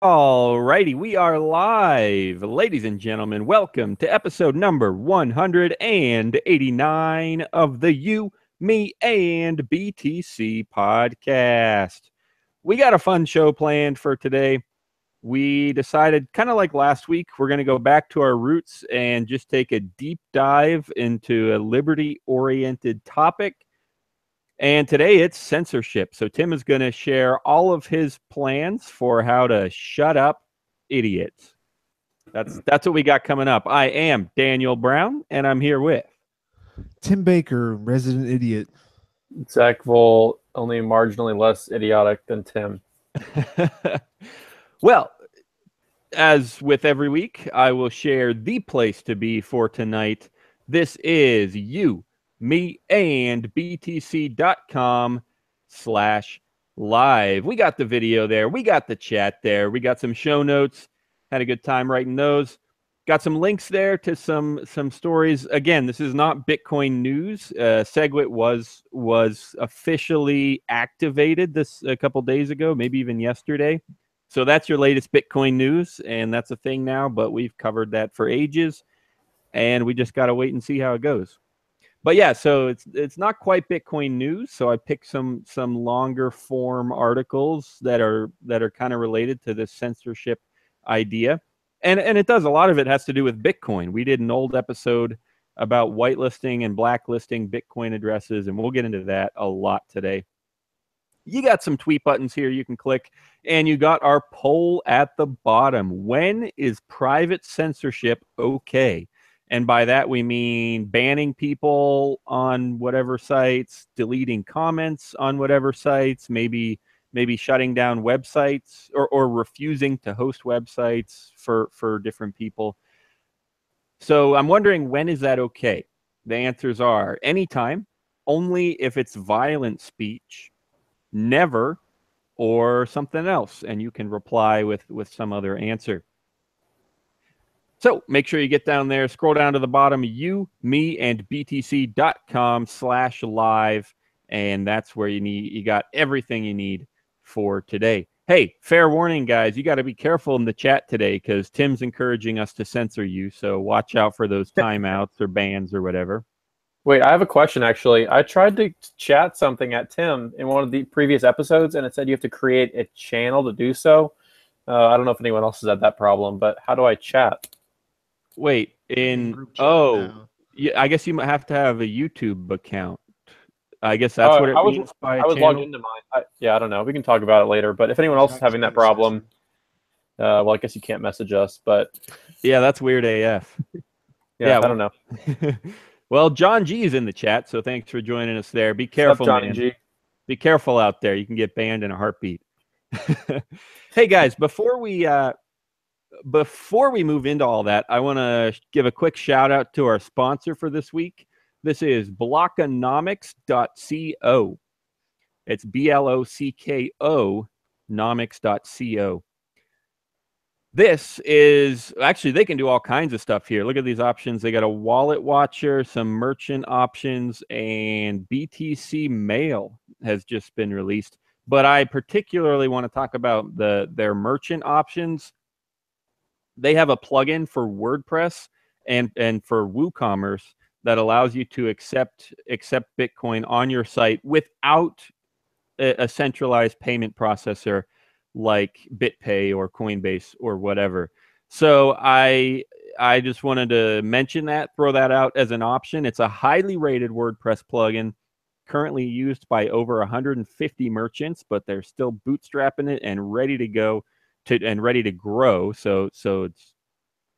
All righty, we are live. Ladies and gentlemen, welcome to episode number 189 of the You, Me, and BTC podcast. We got a fun show planned for today. We decided, kind of like last week, we're going to go back to our roots and just take a deep dive into a liberty-oriented topic. And today it's censorship. So Tim is going to share all of his plans for how to shut up idiots. That's what we got coming up. I am Daniel Brown, and I'm here with Tim Baker, resident idiot. Zach Vol, only marginally less idiotic than Tim. Well, as with every week, I will share the place to be for tonight. This is You, Me, and BTC.com/live. We got the video there. We got the chat there. We got some show notes. Had a good time writing those. Got some links there to some stories. Again, this is not Bitcoin news. Segwit was officially activated this a couple days ago, maybe even yesterday. So that's your latest Bitcoin news, and that's a thing now, but we've covered that for ages, and we just got to wait and see how it goes. But yeah, so it's not quite Bitcoin news, so I picked some longer form articles that are kind of related to this censorship idea. And it does, a lot of it has to do with Bitcoin. We did an old episode about whitelisting and blacklisting Bitcoin addresses, and we'll get into that a lot today. You got some tweet buttons here you can click, and you got our poll at the bottom. When is private censorship okay? And by that, we mean banning people on whatever sites, deleting comments on whatever sites, maybe shutting down websites or refusing to host websites for different people. So I'm wondering, when is that okay? The answers are anytime, only if it's violent speech, never, or something else. And you can reply with some other answer. So make sure you get down there, scroll down to the bottom, You, Me, and BTC.com/live, and that's where you got everything you need for today. Hey, fair warning, guys, you got to be careful in the chat today because Tim's encouraging us to censor you, so watch out for those timeouts or bans or whatever. Wait, I have a question, actually. I tried to chat something at Tim in one of the previous episodes, and it said you have to create a channel to do so. I don't know if anyone else has had that problem, but how do I chat? Wait, yeah, I guess you might have to have a YouTube account. I guess that's what it means by a channel. I was logged into mine. Yeah, I don't know. We can talk about it later. But if anyone else is having that problem, well, I guess you can't message us. But yeah, that's weird AF. Yeah, I don't know. Well, John G is in the chat, so thanks for joining us there. Be careful, What's up, Johnny man. G? Be careful out there. You can get banned in a heartbeat. Hey guys, before we move into all that, I want to give a quick shout out to our sponsor for this week. This is blockonomics.co. It's BLOCKO nomics.co. This is actually, they can do all kinds of stuff here. Look at these options. They got a wallet watcher, some merchant options, and BTC Mail has just been released. But I particularly want to talk about their merchant options. They have a plugin for WordPress and for WooCommerce that allows you to accept Bitcoin on your site without a centralized payment processor like BitPay or Coinbase or whatever. So I just wanted to mention that, throw that out as an option. It's a highly rated WordPress plugin, currently used by over 150 merchants, but they're still bootstrapping it and ready to go and ready to grow. So it's,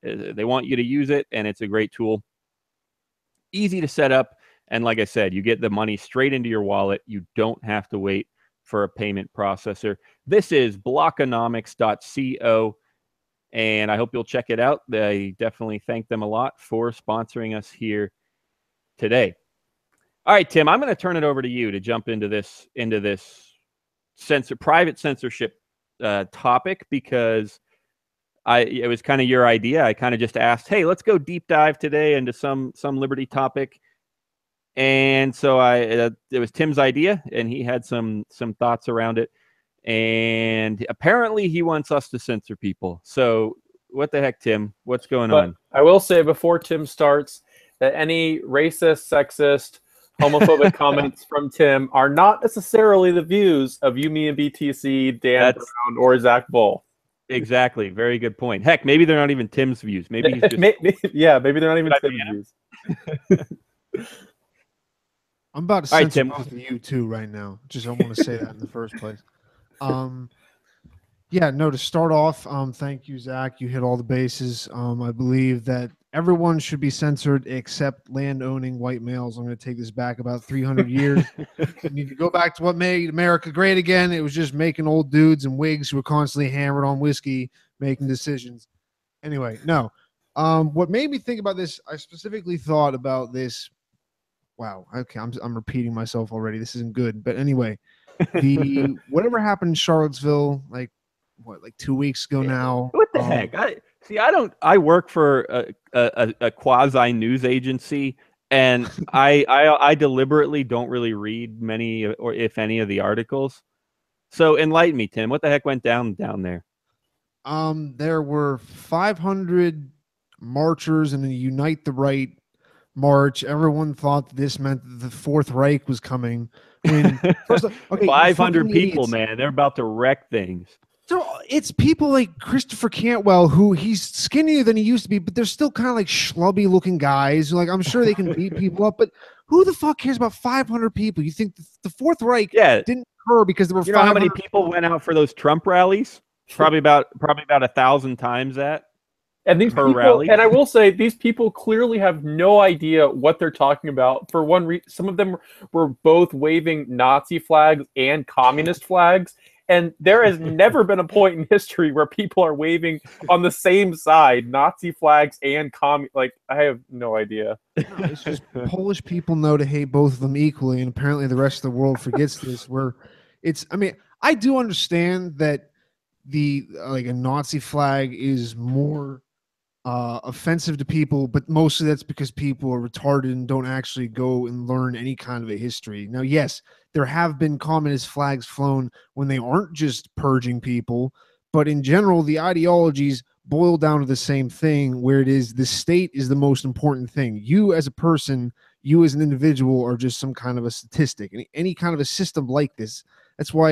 they want you to use it, and it's a great tool. Easy to set up, and like I said, you get the money straight into your wallet. You don't have to wait for a payment processor. This is blockonomics.co, and I hope you'll check it out. I definitely thank them a lot for sponsoring us here today. All right, Tim, I'm going to turn it over to you to jump into this private censorship topic, because it was kind of your idea. I kind of just asked, hey, let's go deep dive today into some liberty topic. And so it was Tim's idea, and he had some thoughts around it. and apparently he wants us to censor people. So what the heck, Tim? What's going on? I will say before Tim starts that any racist, sexist, homophobic comments from Tim are not necessarily the views of You, Me, and BTC, Dan Brown, or Zach Bull. Exactly. Very good point. Heck, maybe they're not even Tim's views. Maybe he's just... maybe they're not even Tim's views. I'm about to censor both of you too right now. Just I want to say that in the first place. Yeah, no, to start off, thank you, Zach. You hit all the bases. I believe that everyone should be censored except land-owning white males. I'm going to take this back about 300 years. We need to go back to what made America great again. It was just making old dudes and wigs who were constantly hammered on whiskey making decisions. Anyway, no. What made me think about this, I specifically thought about this. Wow, okay, I'm repeating myself already. This isn't good. But anyway, the whatever happened in Charlottesville, like 2 weeks ago now. What the heck? I work for a quasi news agency, and I deliberately don't really read many or if any of the articles. So enlighten me, Tim. What the heck went down there? There were 500 marchers in a Unite the Right march. Everyone thought this meant that the Fourth Reich was coming. When first, okay, 500 people, man, they're about to wreck things. So it's people like Christopher Cantwell, who he's skinnier than he used to be, but they're still kind of like schlubby looking guys. Like, I'm sure they can beat people up, but who the fuck cares about 500 people? You think the Fourth Reich didn't occur because there were 500 how many people went out for those Trump rallies? Probably about 1,000 times that. And these people, rally. And I will say, these people clearly have no idea what they're talking about. For one reason, some of them were both waving Nazi flags and communist flags. And there has never been a point in history where people are waving on the same side, Nazi flags and like, I have no idea. No, it's just Polish people know to hate both of them equally, and apparently the rest of the world forgets this. Where it's, I mean, I do understand that a Nazi flag is more offensive to people, but mostly that's because people are retarded and don't actually go and learn any kind of a history. Now, yes, there have been communist flags flown when they aren't just purging people, but in general, the ideologies boil down to the same thing, where it is the state is the most important thing. You as a person, you as an individual are just some kind of a statistic. Any kind of a system like this, that's why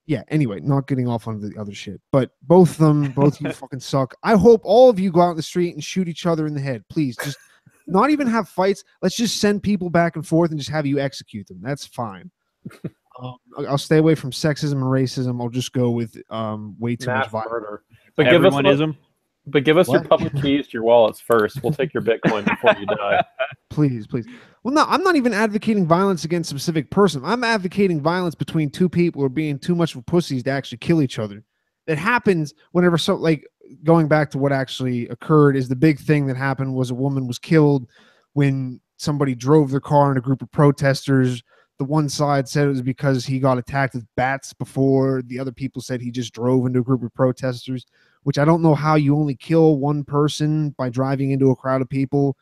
yeah, anyway, not getting off on the other shit. But both of you fucking suck. I hope all of you go out in the street and shoot each other in the head. Please, just not even have fights. Let's just send people back and forth and just have you execute them. That's fine. I'll stay away from sexism and racism. I'll just go with way too much violence. Murder. But give us your public keys to your wallets first. We'll take your Bitcoin before you die. Please, please. Well, no, I'm not even advocating violence against a specific person. I'm advocating violence between two people who are being too much of pussies to actually kill each other. That happens whenever, so like going back to what actually occurred is the big thing that happened was a woman was killed when somebody drove their car in a group of protesters. The one side said it was because he got attacked with bats before. The other people said he just drove into a group of protesters, which I don't know how you only kill one person by driving into a crowd of people.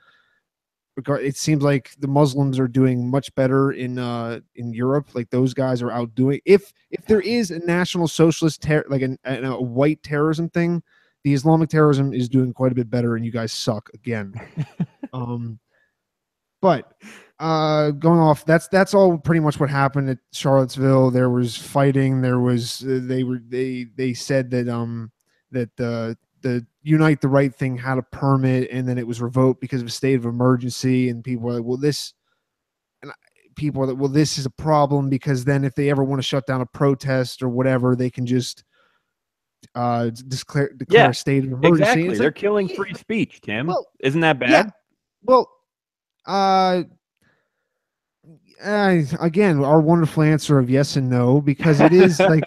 It seems like the Muslims are doing much better in Europe. Like those guys are outdoing. If there is a national socialist like a white terrorism thing, the Islamic terrorism is doing quite a bit better, and you guys suck again. But going off, that's all pretty much what happened at Charlottesville. There was fighting. There was they said that the Unite the Right thing had a permit, and then it was revoked because of a state of emergency. And people were like, well, this is a problem, because then if they ever want to shut down a protest or whatever, they can just declare a state of emergency. Exactly. They're killing free speech, Tim. Well, isn't that bad? Yeah. Well, again, our wonderful answer of yes and no, because it is like,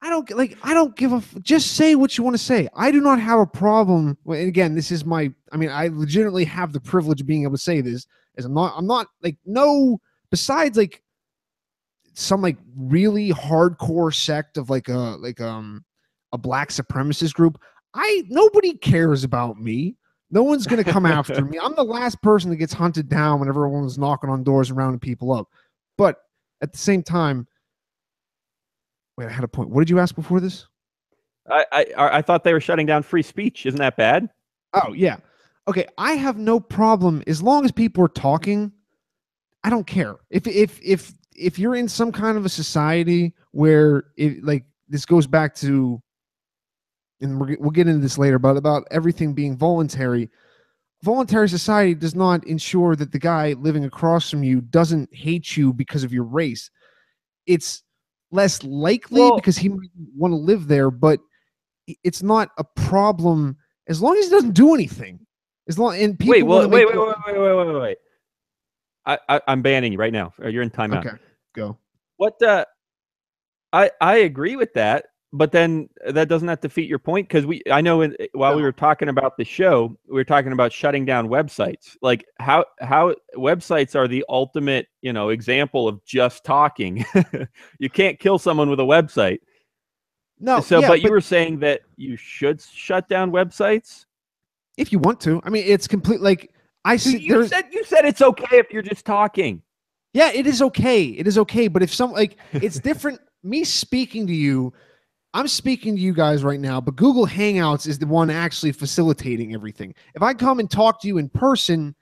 I don't give a just say what you want to say. I do not have a problem. And again, this is I legitimately have the privilege of being able to say this, as I'm not like, no, besides like some like really hardcore sect of like a black supremacist group, nobody cares about me. No one's going to come after me. I'm the last person that gets hunted down when everyone's knocking on doors and rounding people up. But at the same time, Wait, I had a point. What did you ask before this? I thought they were shutting down free speech. Isn't that bad? Oh yeah. Okay, I have no problem as long as people are talking. I don't care if you're in some kind of a society where it like this goes back to, and we'll get into this later, but about everything being voluntary. Voluntary society does not ensure that the guy living across from you doesn't hate you because of your race. It's less likely because he might want to live there, but it's not a problem as long as he doesn't do anything. As long and people wait. I'm banning you right now. You're in timeout. Okay, go. What? I agree with that, but then that doesn't that defeat your point? Because I know while we were talking about the show, we were talking about shutting down websites. Like how websites are the ultimate, example of just talking. You can't kill someone with a website. No. So, but you were saying that you should shut down websites if you want to. I mean, it's complete. Like I see, you said it's okay if you're just talking. Yeah, it is okay. It is okay. But if it's different. Me speaking to you, I'm speaking to you guys right now, but Google Hangouts is the one actually facilitating everything. If I come and talk to you in person,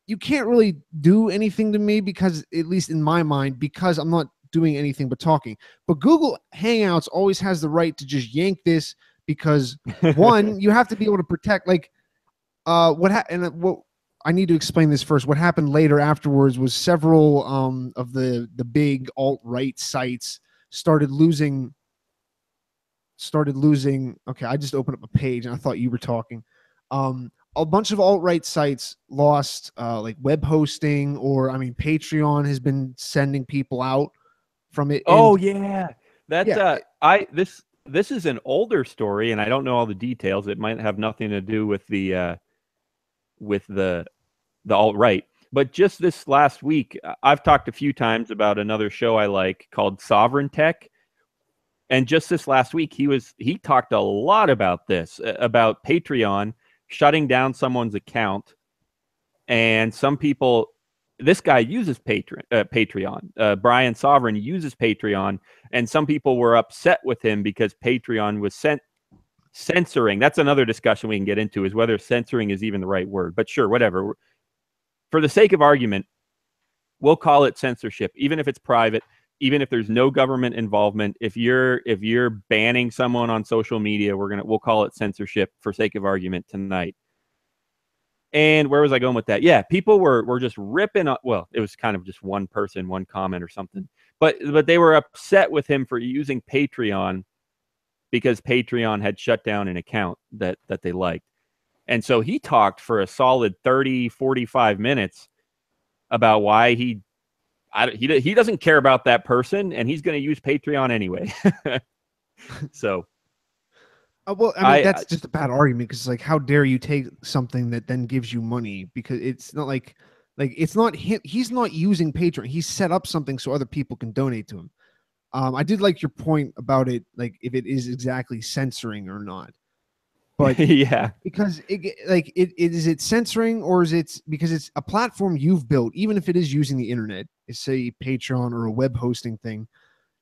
you can't really do anything to me because, at least in my mind, because I'm not doing anything but talking. But Google Hangouts always has the right to just yank this because, one, you have to be able to protect, what I need to explain this first. What happened later afterwards was several of the big alt-right sites started losing. Okay, I just opened up a page and I thought you were talking. A bunch of alt-right sites lost like web hosting, or Patreon has been sending people out from it. Oh yeah. This is an older story and I don't know all the details. It might have nothing to do with the alt-right. But just this last week, I've talked a few times about another show I like called Sovereign Tech. And just this last week, he talked a lot about this, about Patreon shutting down someone's account. And some people, this guy uses Patreon. Brian Sovereign uses Patreon. And some people were upset with him because Patreon was censoring. That's another discussion we can get into, is whether censoring is even the right word. But sure, whatever. For the sake of argument, we'll call it censorship, even if it's private, even if there's no government involvement. If you're banning someone on social media, we'll call it censorship for sake of argument tonight. And where was I going with that? Yeah, people were just ripping up. Well, it was kind of just one person, one comment or something. But they were upset with him for using Patreon because Patreon had shut down an account that they liked. And so he talked for a solid 30, 45 minutes about why he doesn't care about that person and he's going to use Patreon anyway. So, well, that's just a bad argument because, like, how dare you take something that then gives you money? Because it's not like it's not him. He's not using Patreon. He's set up something so other people can donate to him. I did like your point about it, like if it is exactly censoring or not. But yeah, because is it censoring, or is it because it's a platform you've built, even if it is using the internet, is say Patreon or a web hosting thing,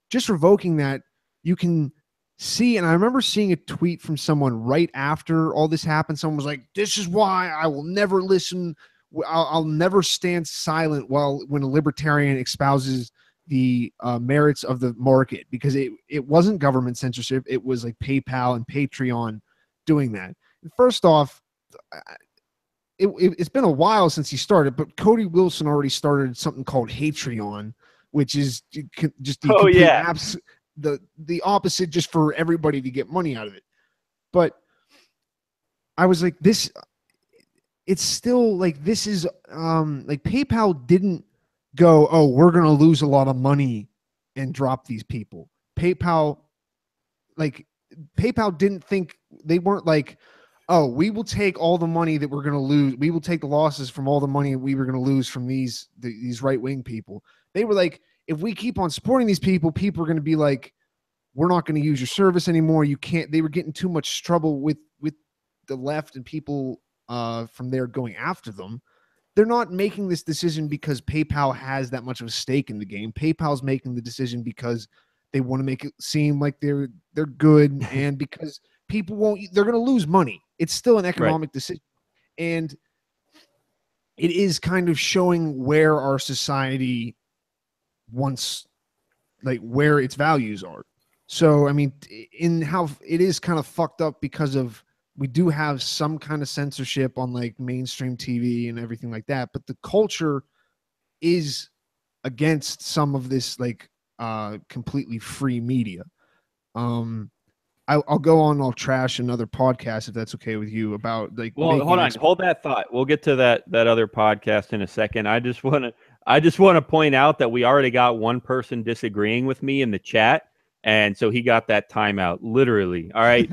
just revoking that, you can see. And I remember seeing a tweet from someone right after all this happened. Someone was like, "This is why I will never listen. I'll never stand silent when a libertarian espouses the merits of the market," because it wasn't government censorship. It was like PayPal and Patreon doing that. And first off, it's been a while since he started, but Cody Wilson already started something called Hatreon, which is just the opposite, just for everybody to get money out of it. But I was like, it's still like, this is like PayPal didn't go, "Oh, we're going to lose a lot of money and drop these people." PayPal didn't think, they weren't like, "Oh, we will take all the money that we're going to lose. We will take the losses from all the money we were going to lose from these right-wing people." They were like, "If we keep on supporting these people, people are going to be like, we're not going to use your service anymore. You can't." They were getting too much trouble with the left and people from there going after them. They're not making this decision because PayPal has that much of a stake in the game. PayPal's making the decision because They want to make it seem like they're good, and because people won't, they're going to lose money. It's still an economic decision, and it is kind of showing where our society wants, like where its values are. So, I mean, in how it is kind of fucked up because of, we do have some kind of censorship on like mainstream TV and everything like that, but the culture is against some of this like completely free media. I'll go on, I'll trash another podcast if that's okay with you about like, well, hold that thought. We'll get to that other podcast in a second. I just want to point out that we already got one person disagreeing with me in the chat, and so he got that timeout literally. All right.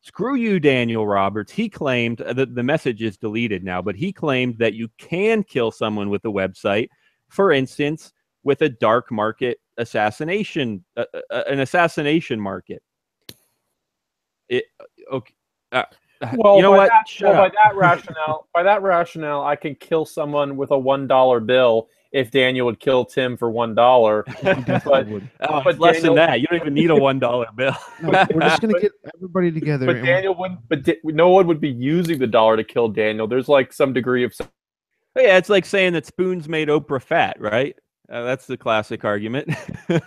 Screw you, Daniel Roberts. He claimed the message is deleted now, but he claimed that you can kill someone with a website, for instance, with a dark market assassination, an assassination market. Okay. Well, you know what? By that rationale, I can kill someone with a $1 bill if Daniel would kill Tim for $1. But less than that. You don't even need a $1 bill. No, we're just gonna get everybody together. But Daniel wouldn't. But no one would be using the dollar to kill Daniel. There's like some degree of. Yeah, it's like saying that spoons made Oprah fat, right? That's the classic argument. Did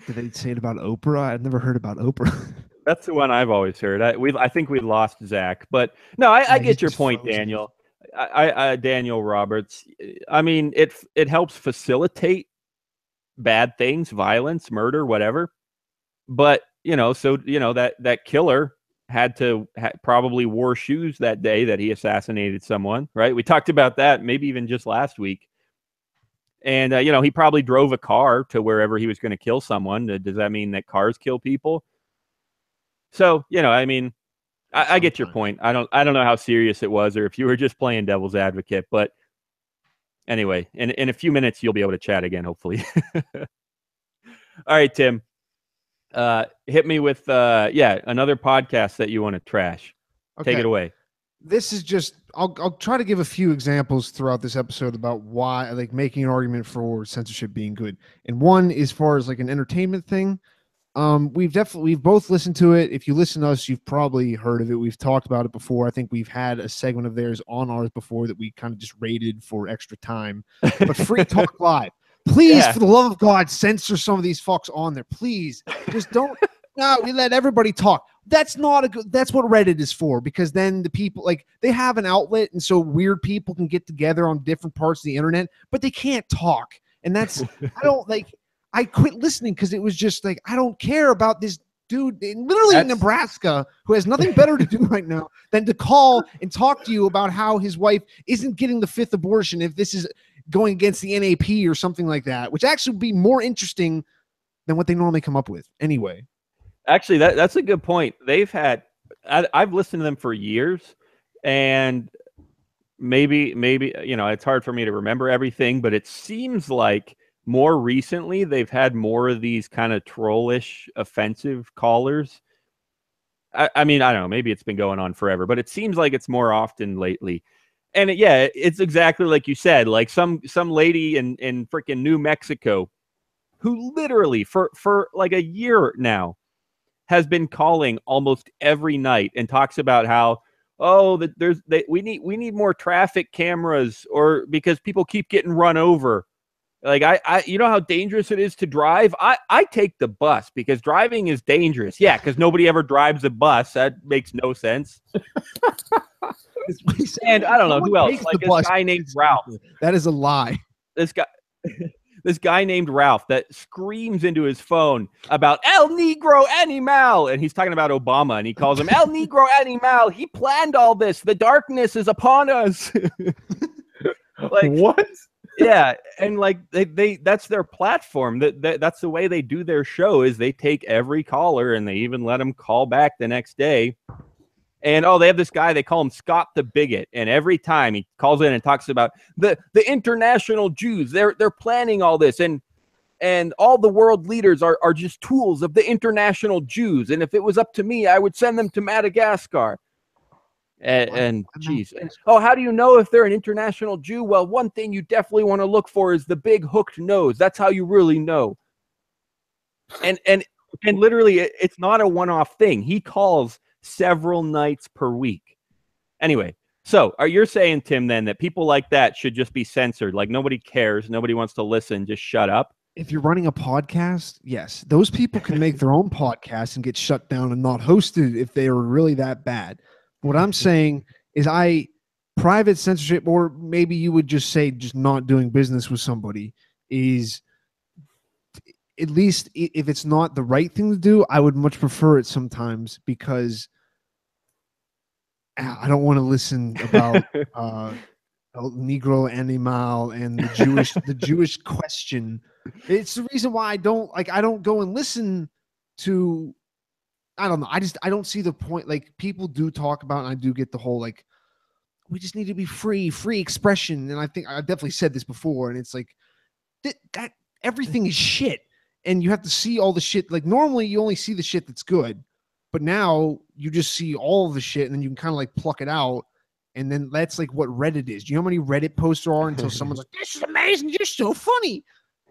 they say it about Oprah? I've never heard about Oprah. That's the one I've always heard. I think we lost Zach, but no, I get your point, frozen. Daniel. Daniel Roberts. I mean, it helps facilitate bad things, violence, murder, whatever. But that killer had to probably wore shoes that day that he assassinated someone, right? We talked about that maybe even just last week. And he probably drove a car to wherever he was going to kill someone. Does that mean that cars kill people? So, I mean, I get your point. I don't know how serious it was or if you were just playing devil's advocate, but anyway, in a few minutes, you'll be able to chat again, hopefully. All right, Tim, hit me with, another podcast that you want to trash. Okay. Take it away. This is just, I'll try to give a few examples throughout this episode about why, like making an argument for censorship being good. And one, as far as like an entertainment thing, we've both listened to it. If you listen to us, you've probably heard of it. We've talked about it before. I think we've had a segment of theirs on ours before that we kind of just rated for extra time. But Free Talk Live, please, for the love of God, censor some of these fucks on there. Please, just don't. No, we let everybody talk. That's not a good. That's what Reddit is for, because then the people, like, they have an outlet, and so weird people can get together on different parts of the internet, but they can't talk. And that's I quit listening because it was just like, I don't care about this dude in Nebraska who has nothing better to do right now than to call and talk to you about how his wife isn't getting the 5th abortion if this is going against the NAP or something like that, which actually would be more interesting than what they normally come up with. Anyway. Actually, that's a good point. I've listened to them for years, and maybe, it's hard for me to remember everything, but it seems like more recently they've had more of these kind of trollish, offensive callers. I mean, I don't know, maybe it's been going on forever, but it seems like it's more often lately. And it's exactly like you said, like some lady in freaking New Mexico who literally for like a year now has been calling almost every night and talks about how, we need more traffic cameras, or because people keep getting run over. Like, I you know how dangerous it is to drive? I take the bus because driving is dangerous. Yeah, because nobody ever drives a bus. That makes no sense. And I don't know who else. Like this guy named Ralph. That is a lie. This guy named Ralph that screams into his phone about El Negro Animal. And he's talking about Obama, and he calls him El Negro Animal. He planned all this. The darkness is upon us. Like, what? Yeah, and like they that's their platform. That's the way they do their show, is they take every caller and they even let them call back the next day. And they have this guy, they call him Scott the Bigot, and every time he calls in and talks about the international Jews, they're planning all this, and all the world leaders are just tools of the international Jews, and if it was up to me, I would send them to Madagascar. And geez, how do you know if they're an international Jew? Well, one thing you definitely want to look for is the big hooked nose. That's how you really know. and literally, it's not a one-off thing. He calls several nights per week. Anyway, so you're saying, Tim, then that people like that should just be censored? Like nobody cares, nobody wants to listen, just shut up? If you're running a podcast, yes, those people can make their own podcast and get shut down and not hosted if they are really that bad. What I'm saying is private censorship, or maybe you would just say just not doing business with somebody, is, at least if it's not the right thing to do, I would much prefer it sometimes, because I don't want to listen about El Negro Animal and the Jewish question. It's the reason why I don't go and listen to, I don't know. I don't see the point. Like, people do talk about, and I do get the whole, like, we just need to be free expression. And I think I definitely said this before, and it's like that everything is shit. And you have to see all the shit. Like, normally you only see the shit that's good, but now you just see all of the shit, and then you can kind of like pluck it out. And then that's like what Reddit is. Do you know how many Reddit posts there are until someone's like, this is amazing, you're so funny?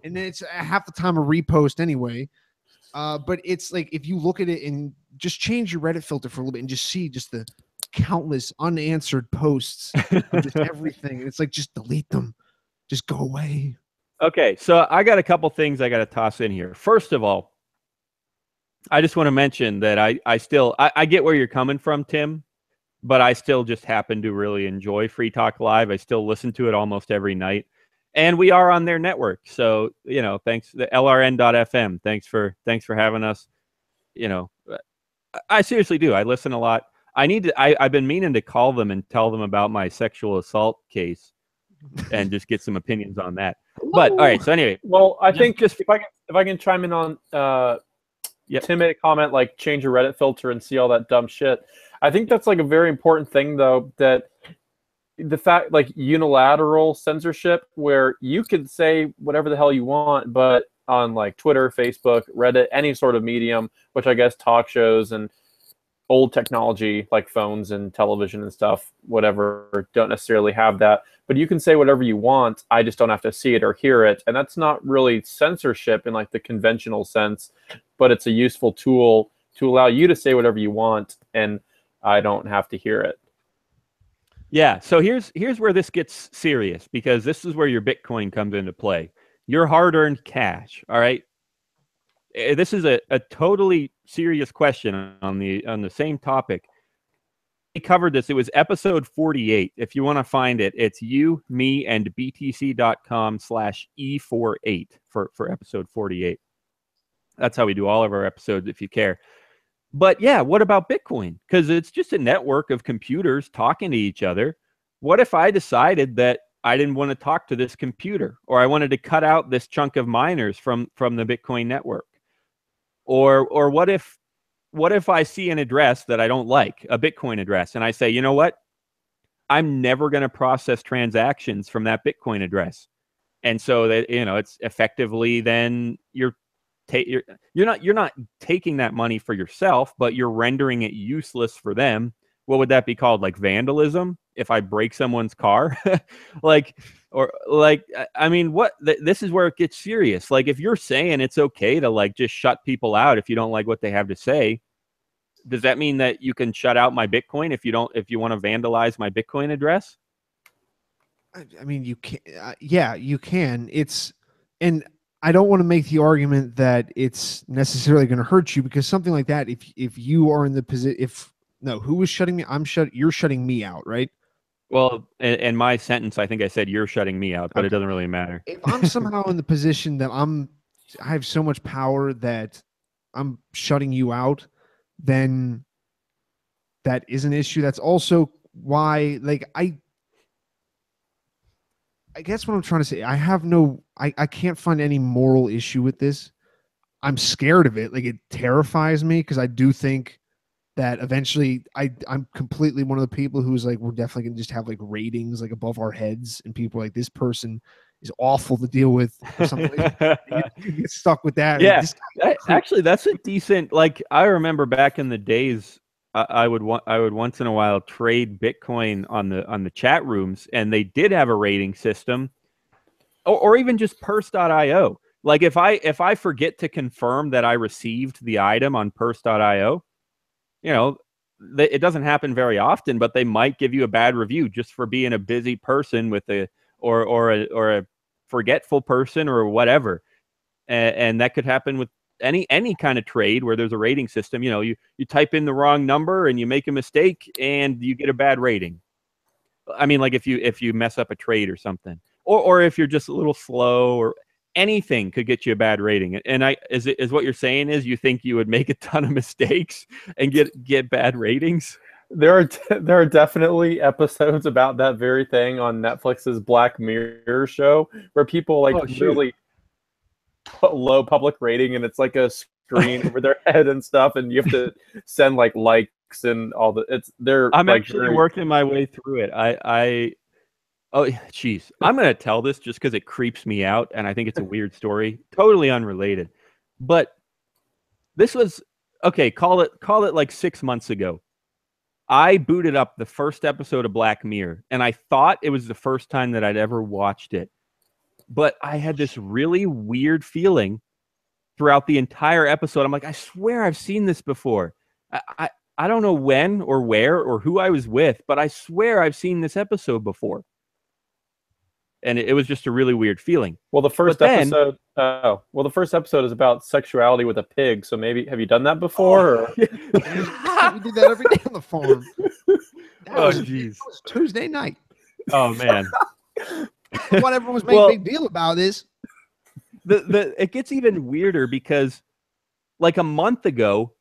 And then it's half the time a repost anyway. But it's like, if you look at it and just change your Reddit filter for a little bit and just see just the countless unanswered posts of just everything. And it's like, just delete them. Just go away. Okay, so I got a couple things I got to toss in here. First of all, I just want to mention that I get where you're coming from, Tim, but I still just happen to really enjoy Free Talk Live. I still listen to it almost every night. And we are on their network. So, thanks, the LRN.FM. Thanks for having us. I seriously do. I listen a lot. I've been meaning to call them and tell them about my sexual assault case and just get some opinions on that. But all right, so anyway. Well, I think just if I can chime in on Tim made a comment like change your Reddit filter and see all that dumb shit. I think that's like a very important thing, though, that the fact, like, unilateral censorship, where you can say whatever the hell you want, but on like Twitter, Facebook, Reddit, any sort of medium, which I guess talk shows and old technology like phones and television and stuff, whatever, don't necessarily have that. But you can say whatever you want. I just don't have to see it or hear it. And that's not really censorship in like the conventional sense, but it's a useful tool to allow you to say whatever you want, and I don't have to hear it. Yeah, so here's where this gets serious, because this is where your Bitcoin comes into play. Your hard-earned cash, all right? This is a totally serious question on the same topic. We covered this. It was episode 48. If you want to find it, it's you, me, and btc.com/E48 for episode 48. That's how we do all of our episodes, if you care. But yeah, what about Bitcoin? Because it's just a network of computers talking to each other. What if I decided that I didn't want to talk to this computer, or I wanted to cut out this chunk of miners from the Bitcoin network? Or what if I see an address that I don't like, a Bitcoin address, and I say, you know what? I'm never going to process transactions from that Bitcoin address. And so that, it's effectively then you're not taking that money for yourself, but you're rendering it useless for them. What would that be called? Like vandalism? If I break someone's car? This is where it gets serious. Like, if you're saying it's okay to like just shut people out if you don't like what they have to say, does that mean that you can shut out my Bitcoin if you want to vandalize my Bitcoin address? I mean, you can. Yeah, you can. And I don't want to make the argument that it's necessarily going to hurt you, because something like that, if you are in the position, who was shutting me? You're shutting me out, right? Well, in my sentence, I think I said you're shutting me out, but okay. It doesn't really matter. If I'm somehow in the position that I have so much power that I'm shutting you out, then that is an issue. That's also why, like, I guess what I'm trying to say, I can't find any moral issue with this. I'm scared of it. Like, it terrifies me, because I do think that eventually I'm completely one of the people who's like, we're definitely going to just have like ratings like above our heads, and people are like, this person is awful to deal with, or something like that. You get stuck with that. Yeah, actually, that's a decent, like, I remember back in the days, I would once in a while trade Bitcoin on the chat rooms, and they did have a rating system, or even just purse.io. Like if I forget to confirm that I received the item on purse.io, you know, it doesn't happen very often, but they might give you a bad review just for being a busy person with or a forgetful person or whatever. And that could happen with any kind of trade where there's a rating system. You know, you type in the wrong number and you make a mistake and you get a bad rating. I mean, like if you mess up a trade or something, or if you're just a little slow, or anything could get you a bad rating. And is what you're saying is you think you would make a ton of mistakes and get bad ratings? There are definitely episodes about that very thing on Netflix's Black Mirror show where people like really put low public rating, and it's like a screen over their head and stuff, and you have to send like likes and all the. I'm like actually working my way through it. Oh, jeez. I'm going to tell this just because it creeps me out, and I think it's a weird story. Totally unrelated. But this was, okay, call it like 6 months ago. I booted up the first episode of Black Mirror, and I thought it was the first time that I'd ever watched it. But I had this really weird feeling throughout the entire episode. I'm like, I swear I've seen this before. I don't know when or where or who I was with, but I swear I've seen this episode before. And it was just a really weird feeling. Well, the first episode is about sexuality with a pig. So maybe, have you done that before? We did that every day on the farm. Jeez. That was Tuesday night. Oh man. What everyone was making a big deal about is it gets even weirder because like a month ago,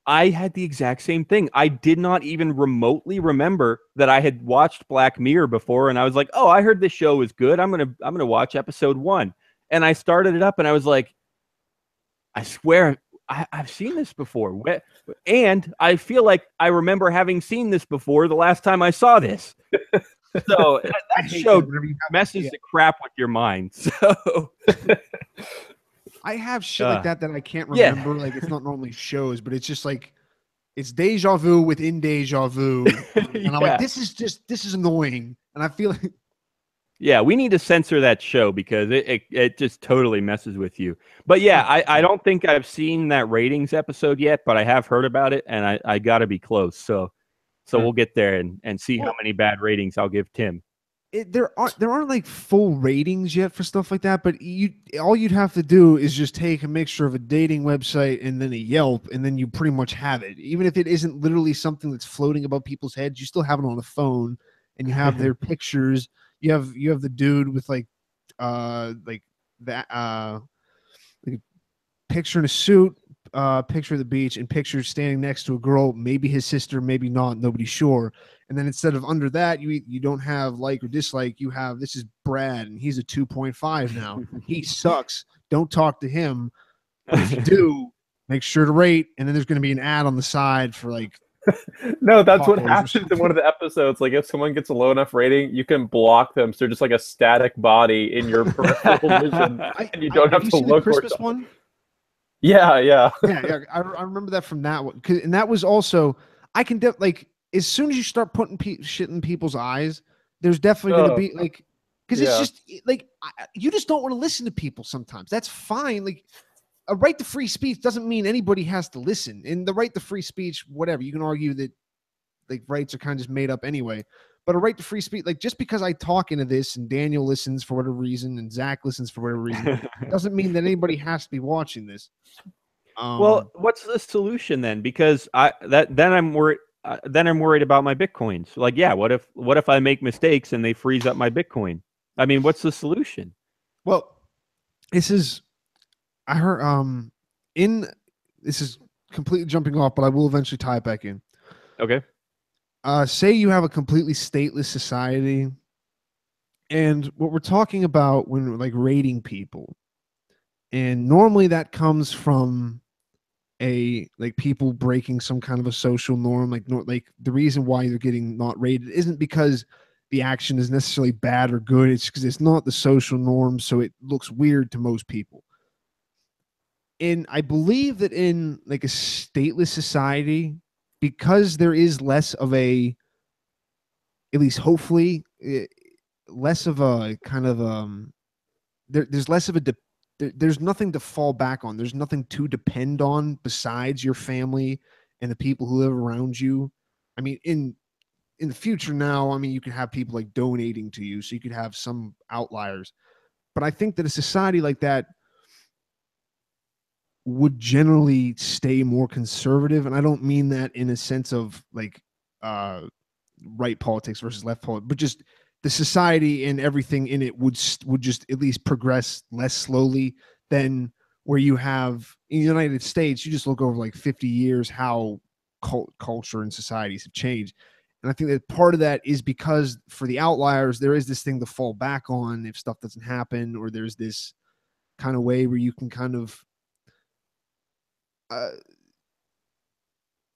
I had the exact same thing. I did not even remotely remember that I had watched Black Mirror before, and I was like, "Oh, I heard this show is good. I'm gonna watch episode 1." And I started it up, and I was like, "I swear I've seen this before." And I feel like I remember having seen this before the last time I saw this. So that show messes the crap with your mind. So. I have shit like that I can't remember. Like it's not normally shows, but it's just like it's deja vu within deja vu. And I'm like, this is annoying. And I feel like we need to censor that show because it just totally messes with you. But yeah, I don't think I've seen that ratings episode yet, but I have heard about it, and I gotta be close. So we'll get there and see how many bad ratings I'll give Tim. There aren't like full ratings yet for stuff like that, but all you'd have to do is just take a mixture of a dating website and then a Yelp, and then you pretty much have it. Even if it isn't literally something that's floating above people's heads, you still have it on the phone, and you have their pictures. You have the dude with like that like a picture in a suit, picture of the beach, and picture standing next to a girl, maybe his sister, maybe not, nobody's sure. And then instead of under that, you don't have like or dislike. You have, this is Brad, and he's a 2.5 now. He sucks. Don't talk to him. But if you do, make sure to rate. And then there's going to be an ad on the side for like. No, that's what happens in one of the episodes. Like if someone gets a low enough rating, you can block them. So they're just like a static body in your peripheral vision, and you don't have to look. The Christmas one? Yeah. I remember that from that one. And that was also, I can like, as soon as you start putting shit in people's eyes, there's definitely going to be like, because it's just like, you just don't want to listen to people sometimes. That's fine. Like a right to free speech doesn't mean anybody has to listen. And the right to free speech, whatever, you can argue that like rights are kind of just made up anyway. But a right to free speech, like just because I talk into this and Daniel listens for whatever reason and Zach listens for whatever reason, doesn't mean that anybody has to be watching this. Well, what's the solution then? Because then I'm worried. Then I'm worried about my Bitcoins. Like, what if I make mistakes and they freeze up my Bitcoin? I mean, what's the solution? Well, I heard this is completely jumping off, but I will eventually tie it back in. Okay. Say you have a completely stateless society, and what we're talking about when we're like rating people, and normally that comes from like people breaking some kind of a social norm. Like the reason why they're getting not rated isn't because the action is necessarily bad or good. It's because it's not the social norm, so it looks weird to most people. And I believe that in like a stateless society, because there is less of a, at least hopefully, less of a kind of there's less of a there's nothing to fall back on. There's nothing to depend on besides your family and the people who live around you. I mean, in the future now, I mean, you can have people like donating to you, so you could have some outliers. But I think that a society like that would generally stay more conservative. And I don't mean that in a sense of like right politics versus left politics, but just the society and everything in it would just at least progress less slowly than where you have in the United States. You just look over like 50 years how culture and societies have changed. And I think that part of that is because for the outliers, there is this thing to fall back on if stuff doesn't happen, or there's this kind of way where you can kind of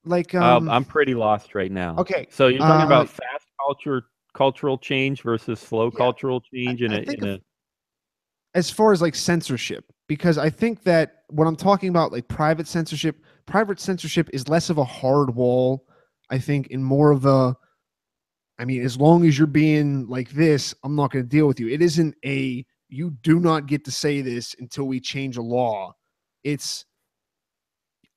I'm pretty lost right now. Okay. So you're talking about fast cultural change versus slow Yeah. cultural change I think as far as like censorship, because I think that when I'm talking about like private censorship is less of a hard wall, I think, and more of a, I mean, as long as you're being like this, I'm not going to deal with you. It isn't a, you do not get to say this until we change a law. It's,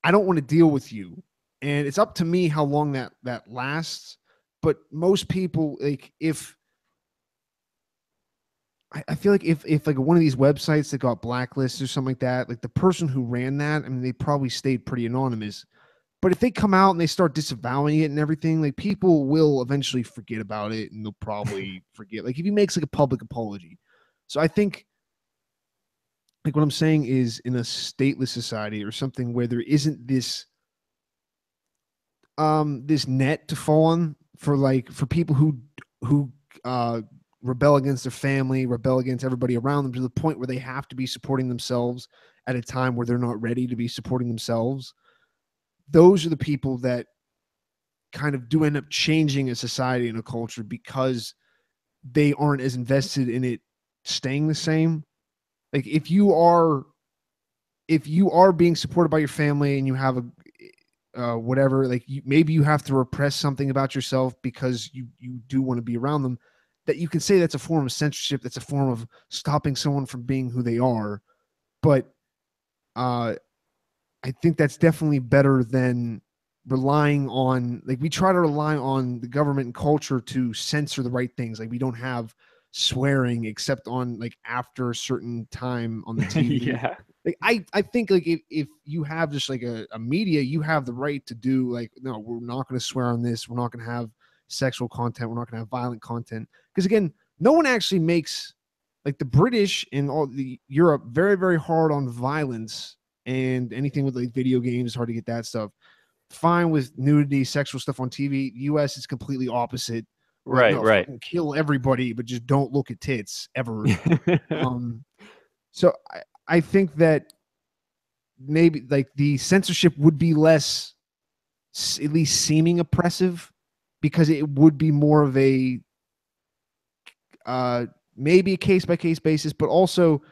I don't want to deal with you. And it's up to me how long that lasts. But most people, like, if I feel like if like one of these websites that got blacklisted or something like that, like the person who ran that, I mean, they probably stayed pretty anonymous. But if they come out and they start disavowing it and everything, like people will eventually forget about it, and they'll probably forget. Like if he makes like a public apology. So I think like what I'm saying is, in a stateless society or something where there isn't this this net to fall on for people who rebel against their family, rebel against everybody around them, to the point where they have to be supporting themselves at a time where they're not ready to be supporting themselves. Those are the people that kind of do end up changing a society and a culture, because they aren't as invested in it staying the same. Like if you are being supported by your family and you have a whatever, like maybe you have to repress something about yourself because you do want to be around them, that you can say that's a form of censorship, that's a form of stopping someone from being who they are. But I think that's definitely better than relying on, like, we try to rely on the government and culture to censor the right things. Like we don't have swearing except on like after a certain time on the TV. yeah. Like I think like if you have just like a media, you have the right to do like, no, we're not going to swear on this. We're not going to have sexual content. We're not going to have violent content. Because again, no one actually makes, like the British and all the Europe, very, very hard on violence, and anything with like video games, hard to get that stuff. Fine with nudity, sexual stuff on TV. US is completely opposite. Like, Right, no, right. fucking kill everybody, but just don't look at tits ever. So I think that maybe like the censorship would be less, at least seeming oppressive, because it would be more of a maybe a case by case basis, but also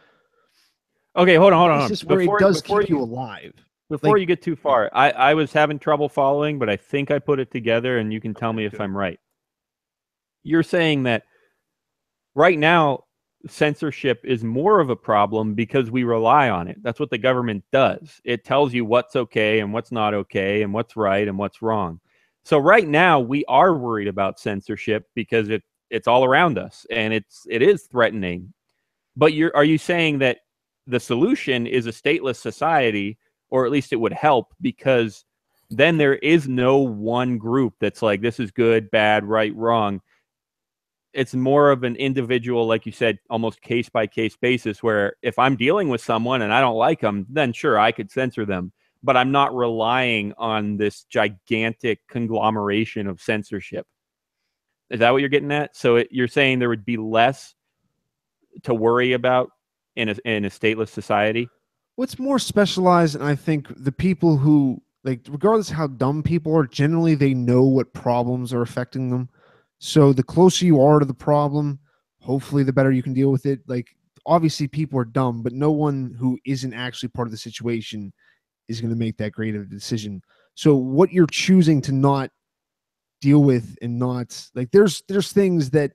okay, hold on. basis where it does keep you alive. Before Like, you get too far, I was having trouble following, but I think I put it together, and you can tell me if I'm right. You're saying that right now censorship is more of a problem because we rely on it. That's what the government does. It tells you what's okay and what's not okay and what's right and what's wrong. So right now we are worried about censorship because it's all around us and it is threatening. But are you saying that the solution is a stateless society, or at least it would help, because then there is no one group that's like, this is good, bad, right, wrong. It's more of an individual, like you said, almost case by case basis, where if I'm dealing with someone and I don't like them, then sure, I could censor them, but I'm not relying on this gigantic conglomeration of censorship. Is that what you're getting at? So you're saying there would be less to worry about in a stateless society? what's more specialized, and I think the people who, like, regardless of how dumb people are, generally they know what problems are affecting them. So the closer you are to the problem, hopefully the better you can deal with it. Like, obviously people are dumb, but no one who isn't actually part of the situation is going to make that great of a decision. So what you're choosing to not deal with, and not, like, there's things that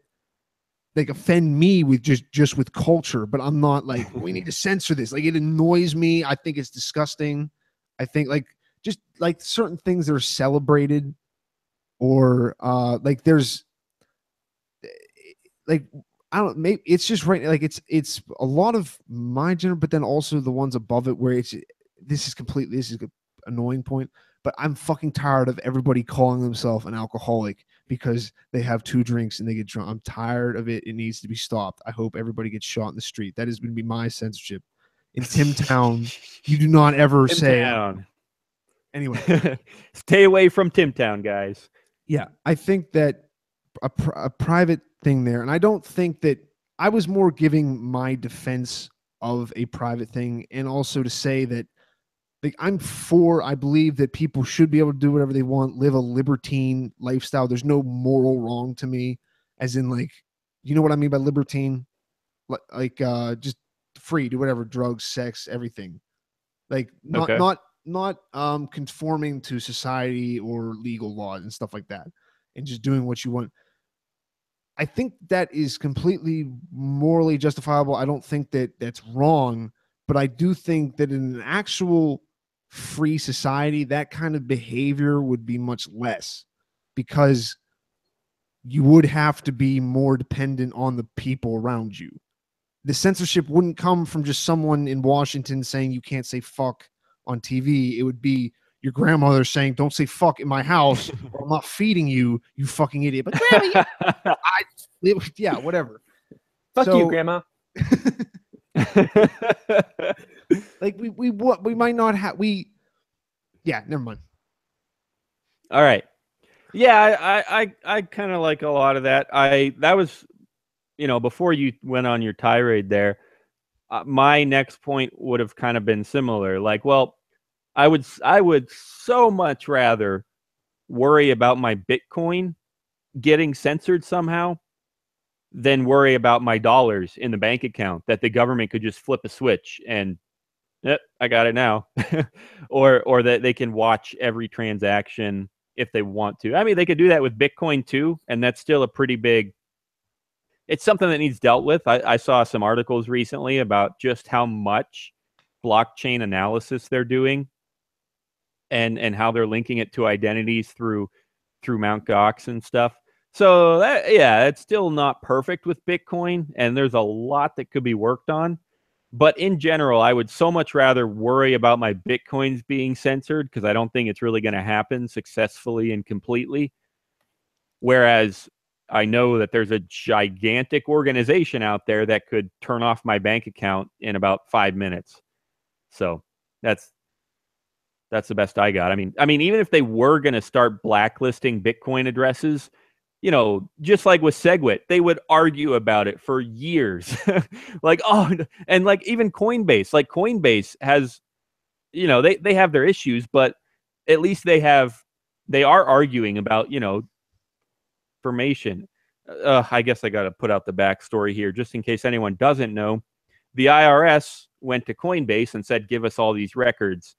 like offend me with just with culture, but I'm not like, we need to censor this. Like, it annoys me. I think it's disgusting. I think like just like certain things that are celebrated, or like there's like, I don't, maybe it's just right, like it's a lot of my gender, but then also the ones above it where this is an annoying point, but I'm fucking tired of everybody calling themselves an alcoholic because they have 2 drinks and they get drunk. I'm tired of it. It needs to be stopped. I hope everybody gets shot in the street. That is going to be my censorship. In Timtown, you do not ever say. Anyway, stay away from Timtown, guys. Yeah, I think that a private thing there, and I don't think that I was more giving my defense of a private thing, and also to say that like I believe that people should be able to do whatever they want, live a libertine lifestyle. There's no moral wrong to me, as in like, you know what I mean by libertine? Like just free, do whatever, drugs, sex, everything. Like not conforming to society or legal laws and stuff like that, and just doing what you want. I think that is completely morally justifiable. I don't think that that's wrong, but I do think that in an actual free society, that kind of behavior would be much less, because you would have to be more dependent on the people around you. The censorship wouldn't come from just someone in Washington saying you can't say fuck on TV. It would be your grandmother saying, "Don't say fuck in my house, or I'm not feeding you, you fucking idiot." But grandma, yeah, whatever. Fuck you, grandma. Like we might not have yeah, never mind. All right. Yeah, I kind of like a lot of that. That was, before you went on your tirade there, my next point would have kind of been similar. Like, well, I would so much rather worry about my Bitcoin getting censored somehow than worry about my dollars in the bank account that the government could just flip a switch and, yep, I got it now. or that they can watch every transaction if they want to. I mean, they could do that with Bitcoin too, and that's still a pretty big, it's something that needs dealt with. I saw some articles recently about just how much blockchain analysis they're doing and how they're linking it to identities through Mt. Gox and stuff. So it's still not perfect with Bitcoin, and there's a lot that could be worked on. But in general, I would so much rather worry about my Bitcoins being censored, because I don't think it's really going to happen successfully and completely. Whereas I know that there's a gigantic organization out there that could turn off my bank account in about 5 minutes. So that's the best I got. I mean, even if they were going to start blacklisting Bitcoin addresses, just like with Segwit, they would argue about it for years. Like, and like even Coinbase has, they have their issues, but at least they are arguing about, information. I guess I got to put out the backstory here just in case anyone doesn't know. The IRS went to Coinbase and said, give us all these records.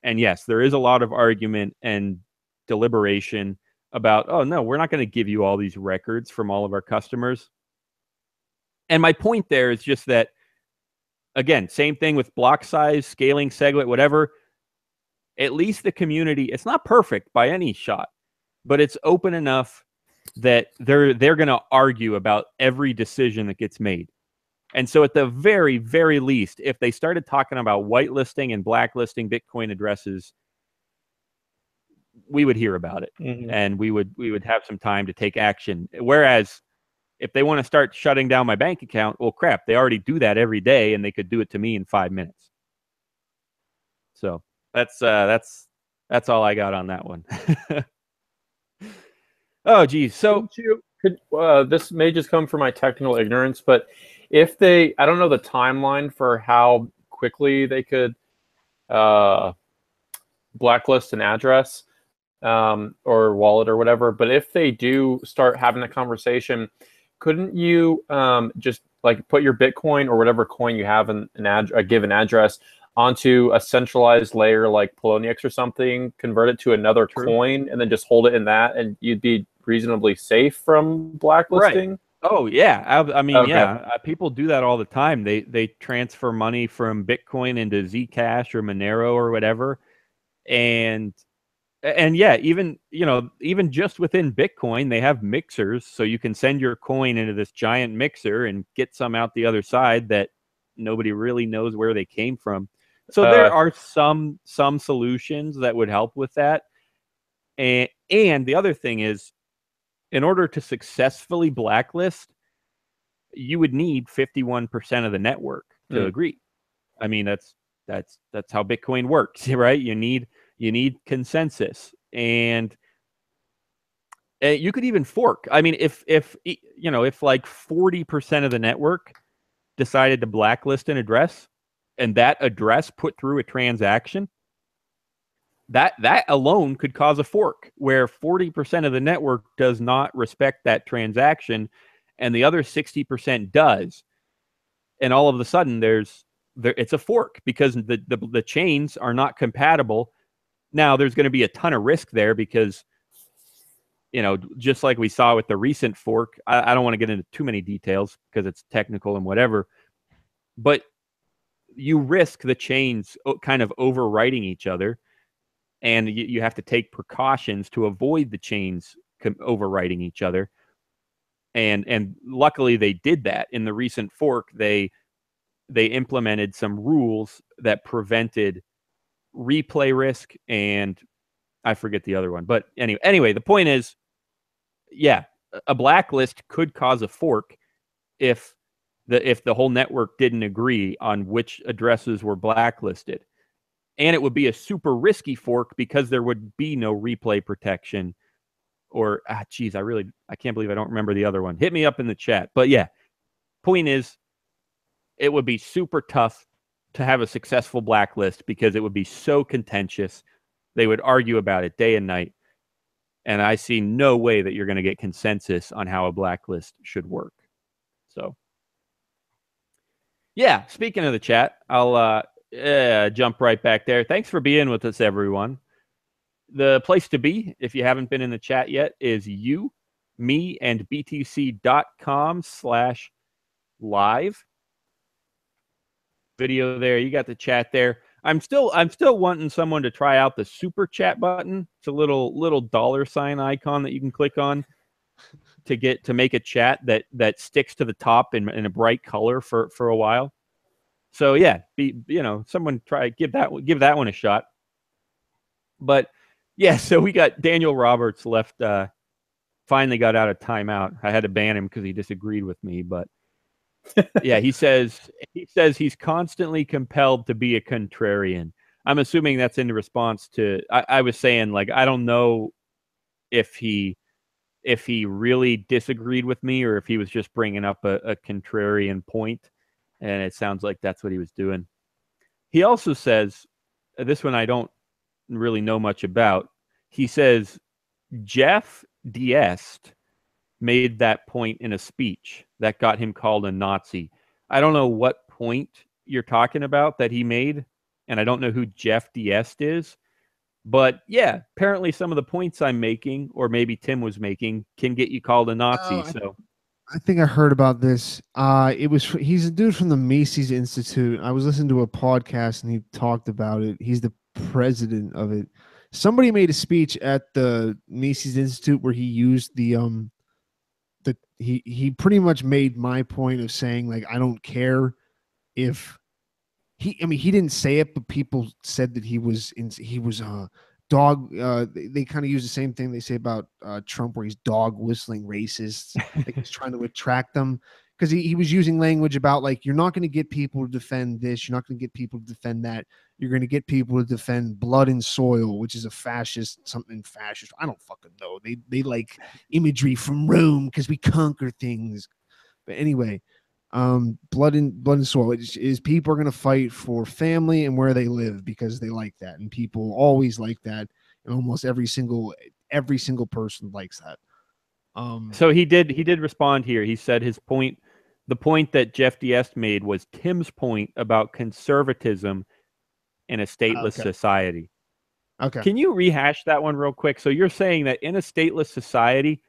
And yes, there is a lot of argument and deliberation about, oh, no, we're not going to give you all these records from all of our customers. And my point there is just that, again, same thing with block size, scaling, Segwit, whatever. At least the community, it's not perfect by any shot, but it's open enough that they're going to argue about every decision that gets made. And so at the very, very least, if they started talking about whitelisting and blacklisting Bitcoin addresses, we would hear about it, and we would have some time to take action. Whereas if they want to start shutting down my bank account, well, crap, they already do that every day, and they could do it to me in 5 minutes. So that's all I got on that one. Oh, geez. So this may just come from my technical ignorance, but if I don't know the timeline for how quickly they could blacklist an address or wallet or whatever, but if they do start having a conversation, couldn't you just like put your Bitcoin or whatever coin you have in a given address onto a centralized layer like Poloniex or something, convert it to another coin, and then just hold it in that, and you'd be reasonably safe from blacklisting? Right. Oh yeah, I mean, Okay. yeah, people do that all the time. They transfer money from Bitcoin into Zcash or Monero or whatever, and yeah, even even just within Bitcoin, they have mixers, so you can send your coin into this giant mixer and get some out the other side that nobody really knows where they came from. So there are some solutions that would help with that, and the other thing is, in order to successfully blacklist, you would need 51% of the network to agree. I mean, that's how Bitcoin works, right? You need consensus, and you could even fork. I mean, if like 40% of the network decided to blacklist an address, and that address put through a transaction, that alone could cause a fork where 40% of the network does not respect that transaction, and the other 60% does. And all of a sudden, it's a fork because the chains are not compatible. Now, there's going to be a ton of risk there because, just like we saw with the recent fork, I don't want to get into too many details because it's technical and whatever, but you risk the chains kind of overwriting each other, and you have to take precautions to avoid the chains overwriting each other. And luckily they did that in the recent fork. They implemented some rules that prevented replay risk, and I forget the other one. But anyway, the point is, yeah, a blacklist could cause a fork if the whole network didn't agree on which addresses were blacklisted. And it would be a super risky fork because there would be no replay protection. Or I can't believe I don't remember the other one. Hit me up in the chat. But yeah, point is, it would be super tough to have a successful blacklist because it would be so contentious. They would argue about it day and night. And I see no way that you're going to get consensus on how a blacklist should work. So, yeah, speaking of the chat, I'll jump right back there. Thanks for being with us, everyone. The place to be, if you haven't been in the chat yet, is me and btc.com/live. Video there. You got the chat there. I'm still wanting someone to try out the super chat button. It's a little dollar sign icon that you can click on to make a chat that sticks to the top in a bright color for a while. So yeah, someone give that one a shot. But yeah, so we got Daniel Roberts left. Finally got out of timeout. I had to ban him because he disagreed with me. But yeah, he says he's constantly compelled to be a contrarian. I'm assuming that's in response to I was saying, like, I don't know if he really disagreed with me or if he was just bringing up a contrarian point, and it sounds like that's what he was doing. He also says, this one I don't really know much about. He says Jeff Diest made that point in a speech that got him called a Nazi. I don't know what point you're talking about that he made, and I don't know who Jeff Diest is. But yeah, apparently some of the points I'm making, or maybe Tim was making, can get you called a Nazi. I think I heard about this. He's a dude from the Macy's Institute. I was listening to a podcast and he talked about it. He's the president of it. Somebody made a speech at the Macy's Institute where he used he pretty much made my point of saying, like, I don't care if he didn't say it, but people said that he was dog. They kind of use the same thing they say about Trump, where he's dog whistling racists, like he's trying to attract them, because he was using language about, like, you're not going to get people to defend this, you're not going to get people to defend that, you're going to get people to defend blood and soil, which is a something fascist. I don't fucking know. They like imagery from Rome because we conquer things. But anyway, blood and soil is people are going to fight for family and where they live because they like that, and people always like that, and almost every single person likes that. So he did respond here. He said the point that Jeff Diest made was Tim's point about conservatism in a stateless society. Okay. Can you rehash that one real quick? So you're saying that in a stateless society,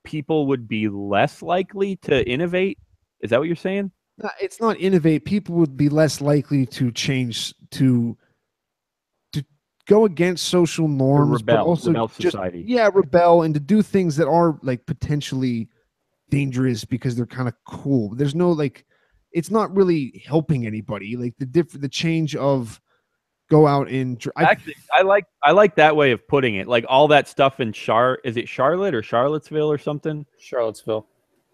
people would be less likely to innovate. Is that what you're saying? No, it's not innovate. People would be less likely to change to go against social norms, but also rebel just society. rebel and to do things that are like potentially dangerous because they're kind of cool. There's no like, it's not really helping anybody. Like the change of go out and actually, I like that way of putting it. Like all that stuff in is it Charlotte or Charlottesville or something? Charlottesville.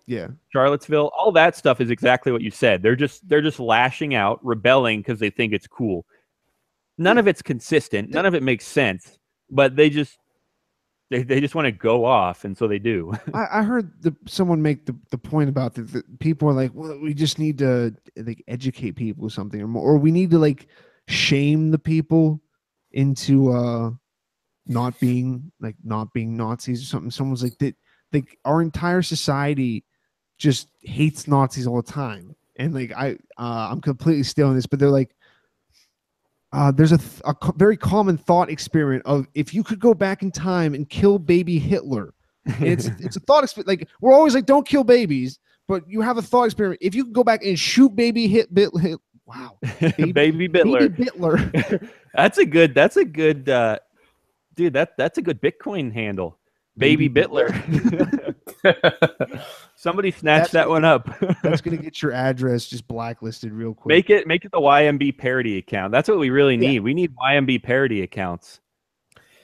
Yeah, Charlottesville. All that stuff is exactly what you said. They're just lashing out, rebelling because they think it's cool. None of it's consistent. None of it makes sense. But they just want to go off, and so they do. I heard someone make the point about that people are like, well, we just need to like educate people or something, or we need to like shame the people into not being Nazis or something. Someone's like that. Like our entire society just hates Nazis all the time, and like I'm completely stealing this, but they're like. There's a very common thought experiment of if you could go back in time and kill baby Hitler. And it's a thought experiment. Like we're always like, don't kill babies, but you have a thought experiment. If you could go back and shoot baby wow, baby Bitler. Baby Bitler. That's a good dude. That's a good Bitcoin handle. Baby Bitler. Somebody snatch that one up. That's gonna get your address just blacklisted real quick. Make it the YMB parody account. That's what we really need. Yeah. We need YMB parody accounts.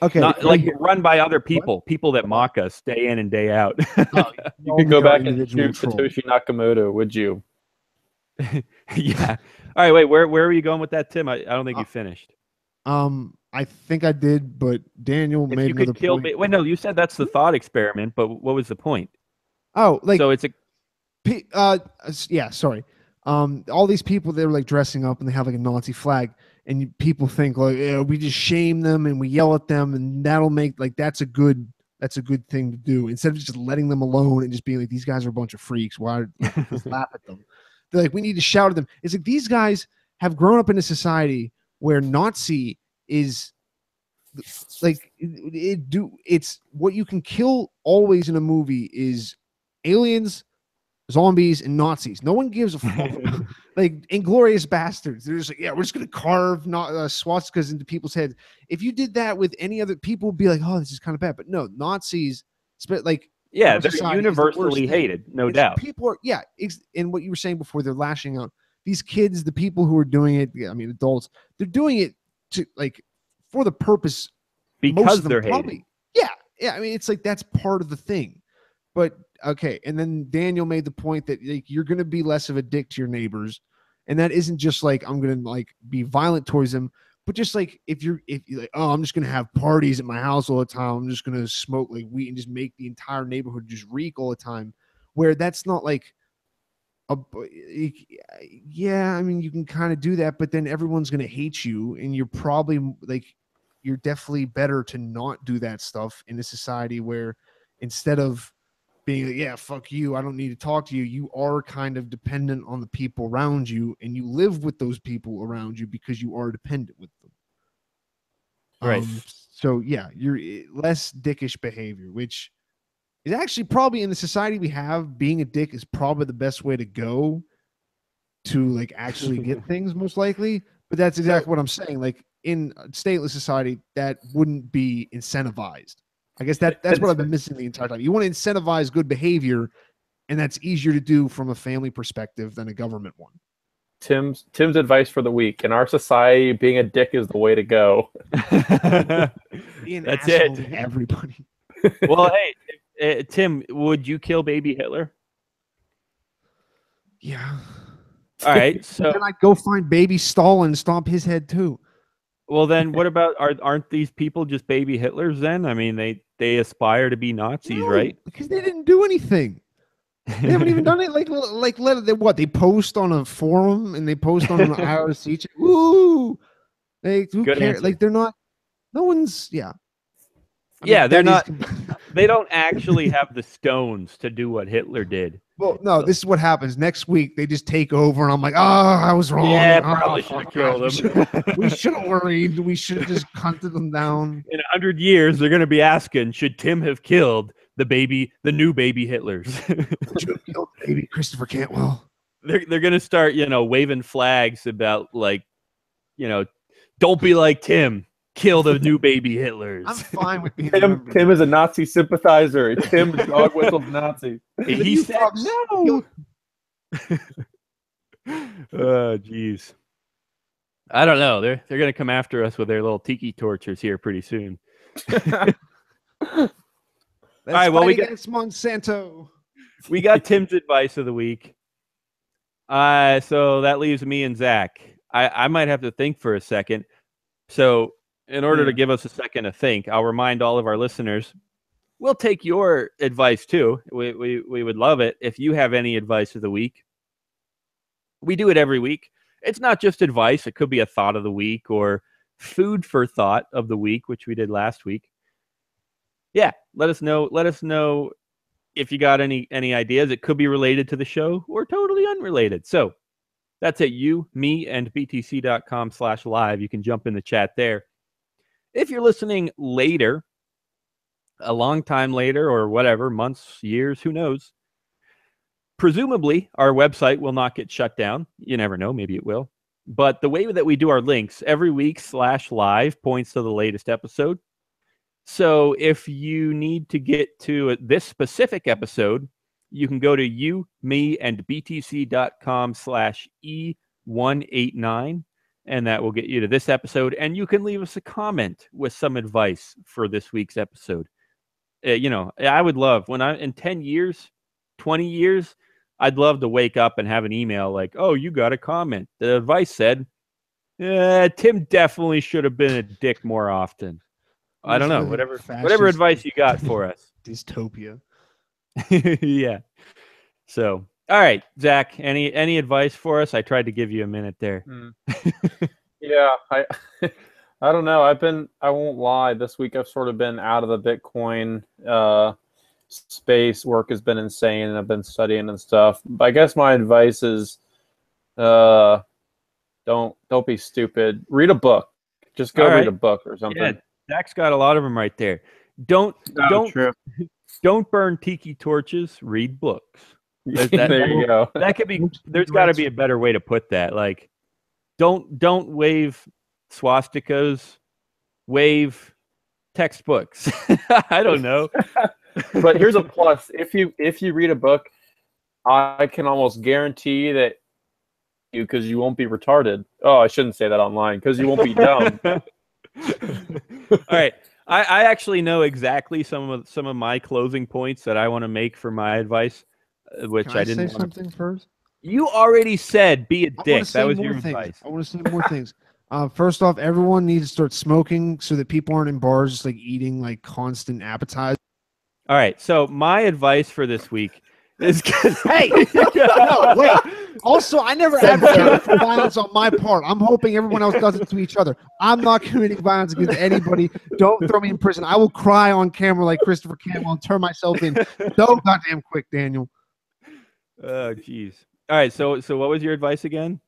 Okay, not like run by other people, people that mock us day in and day out. You could go back and shoot Satoshi Nakamoto, would you? Yeah. All right. Wait. Where are you going with that, Tim? I don't think you finished. I think I did, but Daniel made another point. Wait, no, you said that's the thought experiment, but what was the point? Oh, like so it's yeah, sorry. All these people, they're like dressing up and they have like a Nazi flag, and people think like, yeah, we just shame them and we yell at them, and that'll make like that's a good thing to do instead of just letting them alone and just being like, these guys are a bunch of freaks. Why just laugh at them? They're like, we need to shout at them. It's like these guys have grown up in a society where Nazi is like it's what you can kill always in a movie is aliens, zombies, and Nazis. No one gives a fuck. Like Inglourious Bastards, they're just like, yeah, we're just gonna carve swastikas into people's heads. If you did that with any other people, would be like, oh, this is kind of bad. But no, Nazis, like yeah, they're universally hated, no doubt. People are and what you were saying before, they're lashing out. These kids, the people who are doing it, I mean, adults, they're doing it to like for the purpose because they're hated. Yeah. I mean, it's like that's part of the thing. But okay, and then Daniel made the point that like you're going to be less of a dick to your neighbors, and that isn't just like I'm going to like be violent towards them, but just like if you're like, oh, I'm just going to have parties at my house all the time. I'm just going to smoke like weed and just make the entire neighborhood just reek all the time. Where that's not like yeah, I mean, you can kind of do that, but then everyone's going to hate you, and you're probably like, you're definitely better to not do that stuff in a society where instead of being like, yeah, fuck you, I don't need to talk to you, you are kind of dependent on the people around you, and you live with those people around you because you are dependent with them. Right. So yeah, you're less dickish behavior, which is actually probably in the society we have, being a dick is probably the best way to go to like actually get things most likely. But that's exactly what I'm saying. Like in a stateless society, that wouldn't be incentivized. I guess that's what I've been missing the entire time. You want to incentivize good behavior, and that's easier to do from a family perspective than a government one. Tim's advice for the week: in our society, being a dick is the way to go. That's it. Everybody. Well, hey, Tim, would you kill baby Hitler? Yeah. All right. So then I'd go find baby Stalin and stomp his head too. Well, then what about aren't these people just baby Hitlers then? I mean, they aspire to be Nazis, right? Because they didn't do anything. They haven't even done it. They post on a forum and they post on an IRC. Woo! Who cares? Like they're not. No one's. Yeah. They're not. They don't actually have the stones to do what Hitler did. Well, no, this is what happens. Next week, they just take over, and I'm like, oh, I was wrong. Yeah, probably should have killed them. We should have worried. We should have just hunted them down. In 100 years, they're going to be asking, should Tim have killed the new baby Hitlers. Killed baby Christopher Cantwell. They're gonna start, waving flags about don't be like Tim. Kill the new baby Hitlers. I'm fine with being Tim is a Nazi sympathizer. Tim dog whistles Nazi. He said no. Oh, jeez. I don't know. They're gonna come after us with their little tiki torches here pretty soon. All right. Well, we got Monsanto. We got Tim's advice of the week. So that leaves me and Zach. I might have to think for a second. So in order to give us a second to think, I'll remind all of our listeners, we'll take your advice too. We would love it if you have any advice of the week. We do it every week. It's not just advice. It could be a thought of the week or food for thought of the week, which we did last week. Yeah, let us know. Let us know if you got any ideas. It could be related to the show or totally unrelated. So that's at me and btc.com/live. You can jump in the chat there. If you're listening later, a long time later or whatever, months, years, who knows, presumably our website will not get shut down. You never know, maybe it will. But the way that we do our links every week /live points to the latest episode. So if you need to get to this specific episode, you can go to me and btc.com/E189. And that will get you to this episode. And you can leave us a comment with some advice for this week's episode. I would love in 10 years, 20 years, I'd love to wake up and have an email like, oh, you got a comment. The advice said, Tim definitely should have been a dick more often. I don't know. Whatever advice you got for us. Dystopia. Yeah. So. All right, Zach, any advice for us? I tried to give you a minute there. Yeah, I don't know. I won't lie. This week I've sort of been out of the Bitcoin space. Work has been insane, and I've been studying and stuff. But I guess my advice is don't be stupid. Read a book. Just go read a book or something. Yeah, Zach's got a lot of them right there. Don't burn tiki torches. Read books. There you go. That could be. There's got to be a better way to put that. Like, don't wave swastikas. Wave textbooks. I don't know. But here's a plus: if you read a book, I can almost guarantee that because you won't be retarded. Oh, I shouldn't say that online because you won't be dumb. All right. I actually know exactly some of my closing points that I want to make for my advice. Which Can I didn't say something first. You already said be a dick. That was your advice. I want to say more things. First off, everyone needs to start smoking so that people aren't in bars just like eating like constant appetizers. All right. So my advice for this week is hey, no, wait. Also, I never advocated for violence on my part. I'm hoping everyone else does it to each other. I'm not committing violence against anybody. Don't throw me in prison. I will cry on camera like Christopher Cantwell and turn myself in so goddamn quick, Daniel. Oh, jeez. All right. So what was your advice again?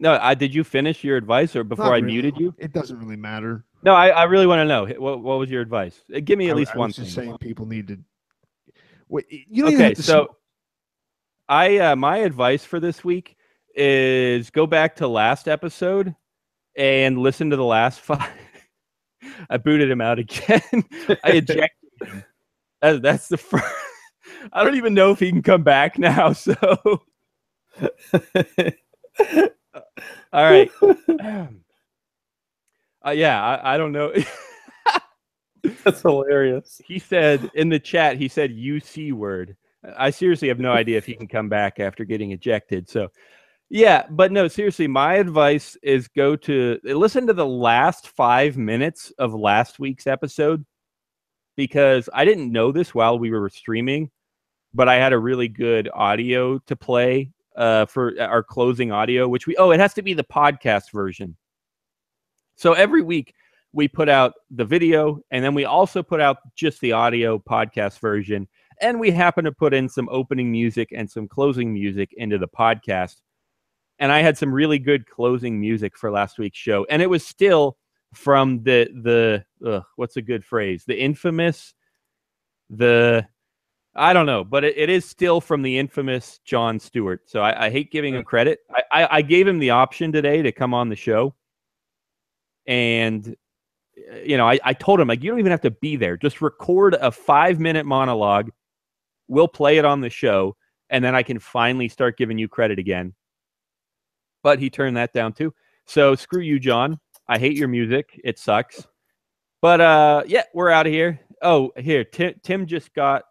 No, did you finish your advice or before I muted you? It doesn't really matter. No, I really want to know. What was your advice? Give me at least one thing. Just saying people need to. Wait, you don't okay, so my advice for this week is go back to last episode and listen to the last 5. I booted him out again. I ejected him. That's the first. I don't even know if he can come back now. So, all right. Yeah, I don't know. That's hilarious. He said in the chat, he said UC word. I seriously have no idea if he can come back after getting ejected. So, yeah, but no, seriously, my advice is listen to the last 5 minutes of last week's episode because I didn't know this while we were streaming, but I had a really good audio to play for our closing audio, it has to be the podcast version. So every week we put out the video and then we also put out just the audio podcast version. And we happen to put in some opening music and some closing music into the podcast. And I had some really good closing music for last week's show. And it was still from the what's a good phrase? The infamous, I don't know, but it is still from the infamous Jon Stewart. So I hate giving him credit. I gave him the option today to come on the show. And, you know, I told him, like, you don't even have to be there. Just record a 5-minute monologue. We'll play it on the show. And then I can finally start giving you credit again. But he turned that down too. So screw you, John. I hate your music. It sucks. But yeah, we're out of here. Oh, here, Tim just got,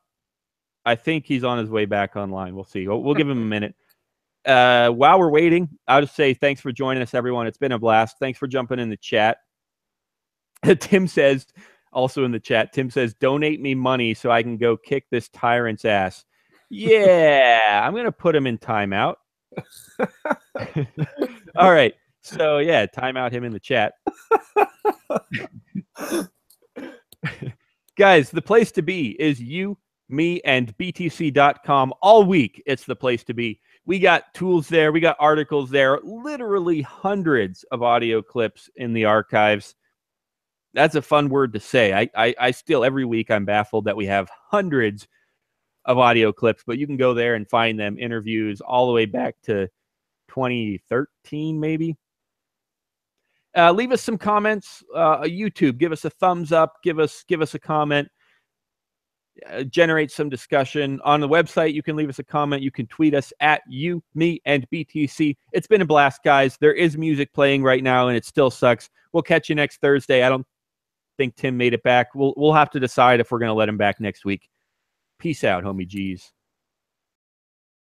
I think he's on his way back online. We'll see. We'll give him a minute. While we're waiting, I'll just say thanks for joining us, everyone. It's been a blast. Thanks for jumping in the chat. Tim says, also in the chat, Tim says, donate me money so I can go kick this tyrant's ass. Yeah, I'm going to put him in timeout. All right. So, yeah, timeout him in the chat. Guys, the place to be is you, me, and btc.com all week. It's the place to be. We got tools there. We got articles there. Literally hundreds of audio clips in the archives. That's a fun word to say. I still, every week, I'm baffled that we have hundreds of audio clips, but you can go there and find them, interviews all the way back to 2013, maybe. Leave us some comments. YouTube, give us a thumbs up. Give us a comment. Generate some discussion on the website. You can leave us a comment. You can tweet us at you, me, and BTC. It's been a blast, guys. There is music playing right now, and it still sucks. We'll catch you next Thursday. I don't think Tim made it back. We'll have to decide if we're going to let him back next week. Peace out, homie G's.